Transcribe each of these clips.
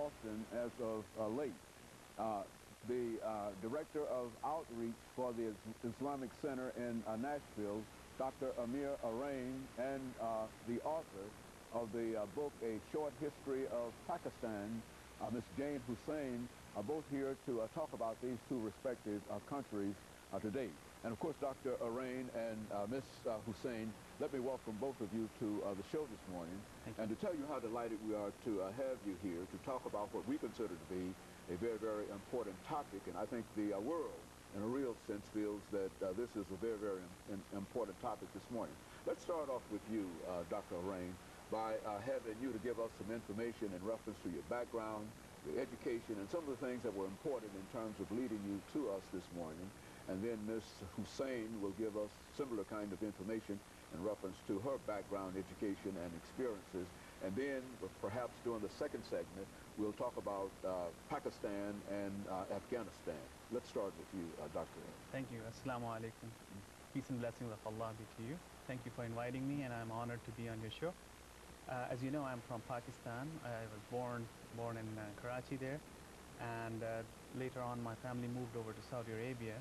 Boston as of late. The director of outreach for the Islamic Center in Nashville, Dr. AArain, and the author of the book, A Short History of Pakistan, Ms. Jane Hussain, are both here to talk about these two respective countries today. And of course, Dr. AArain and Ms. Hussain, let me welcome both of you to the show this morning, and to tell you how delighted we are to have you here to talk about what we consider to be a very, very important topic. And I think the world, in a real sense, feels that this is a very, very important topic this morning. Let's start off with you, Dr. AArain, by having you to give us some information in reference to your background, your education, and some of the things that were important in terms of leading you to us this morning. And then Ms. Hussain will give us similar kind of information in reference to her background, education, and experiences. And then, perhaps during the second segment, we'll talk about Pakistan and Afghanistan. Let's start with you, Dr. Thank you. Assalamu alaikum. Peace and blessings of Allah be to you. Thank you for inviting me, and I'm honored to be on your show. As you know, I'm from Pakistan. I was born in Karachi there, and later on my family moved over to Saudi Arabia,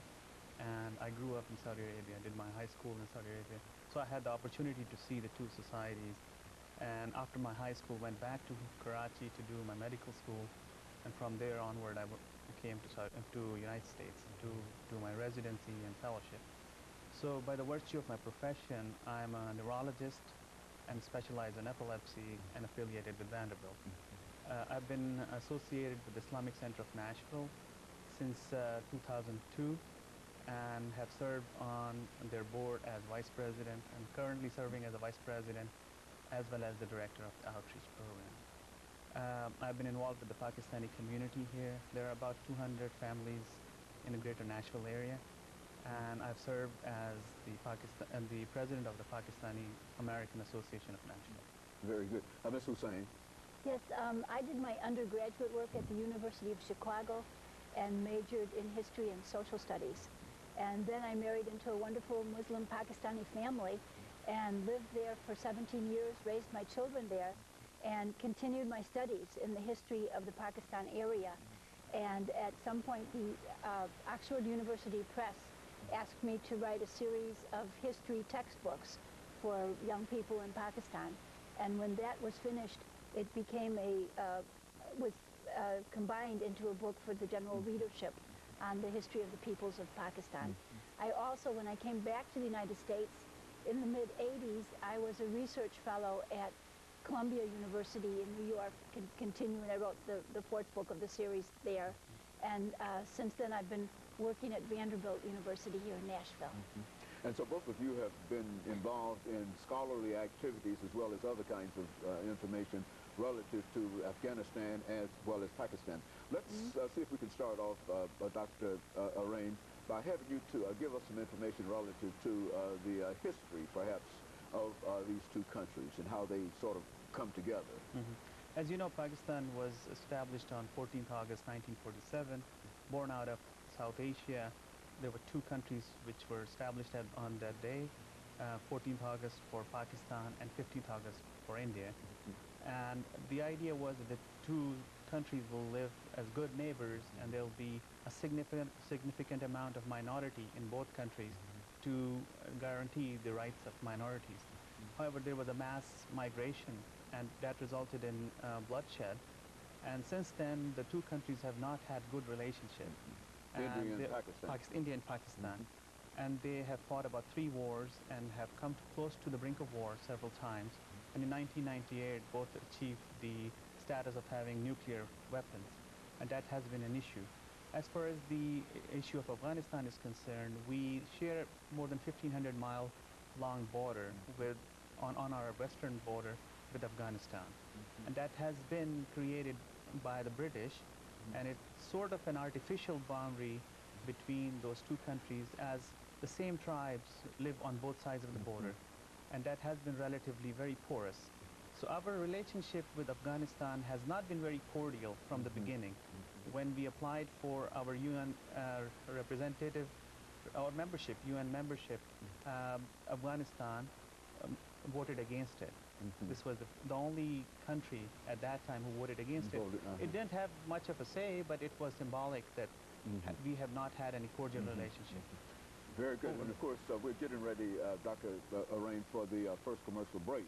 and I grew up in Saudi Arabia. I did my high school in Saudi Arabia. So I had the opportunity to see the two societies. And after my high school, went back to Karachi to do my medical school, and from there onward I came to United States to do my residency and fellowship. So by the virtue of my profession, I'm a neurologist and specialize in epilepsy and affiliated with Vanderbilt. I've been associated with the Islamic Center of Nashville since 2002 and have served on their board as vice president and currently serving as a vice president as well as the director of the outreach program. I've been involved with the Pakistani community here. There are about 200 families in the greater Nashville area, and I've served as the president of the Pakistani American Association of Nashville. Very good. Ms. Hussain. Yes, I did my undergraduate work at the University of Chicago and majored in history and social studies. And then I married into a wonderful Muslim Pakistani family and lived there for 17 years, raised my children there, and continued my studies in the history of the Pakistan area. And at some point, the Oxford University Press asked me to write a series of history textbooks for young people in Pakistan. And when that was finished, it became combined into a book for the general readership on the history of the peoples of Pakistan. I also, when I came back to the United States in the mid-'80s, I was a research fellow at Columbia University in New York, continuing. I wrote the fourth book of the series there. And since then, I've been working at Vanderbilt University here in Nashville. And so both of you have been involved in scholarly activities as well as other kinds of information relative to Afghanistan as well as Pakistan. Let's see if we can start off, Dr. AArain, by having you to give us some information relative to the history, perhaps, of these two countries and how they sort of come together. As you know, Pakistan was established on 14th August 1947, born out of South Asia. There were two countries which were established on that day, 14th August for Pakistan and 15th August for India. And the idea was that the two countries will live as good neighbors, and there will be a significant amount of minority in both countries to guarantee the rights of minorities. However, there was a mass migration, and that resulted in bloodshed. And since then, the two countries have not had good relationship. India and Pakistan. And they have fought about 3 wars and have come close to the brink of war several times. And in 1998, both achieved the status of having nuclear weapons, and that has been an issue. As far as the issue of Afghanistan is concerned, we share more than 1,500-mile long border on our western border with Afghanistan. And that has been created by the British, and it's sort of an artificial boundary between those two countries, as the same tribes live on both sides of the border, and that has been relatively very porous. So our relationship with Afghanistan has not been very cordial from the beginning. When we applied for our UN representative, our membership, UN membership, Afghanistan voted against it. This was the only country at that time who voted against it. Voted, It didn't have much of a say, but it was symbolic that we have not had any cordial relationship. Very good. And of course, we're getting ready, Dr. AArain, for the first commercial break.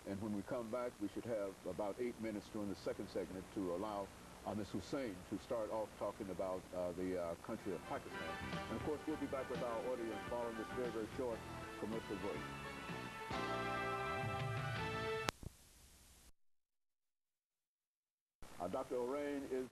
And when we come back, we should have about 8 minutes during the second segment to allow Ms. Hussain to start off talking about the country of Pakistan. And of course, we'll be back with our audience following this very, very short commercial break. Dr. AArain is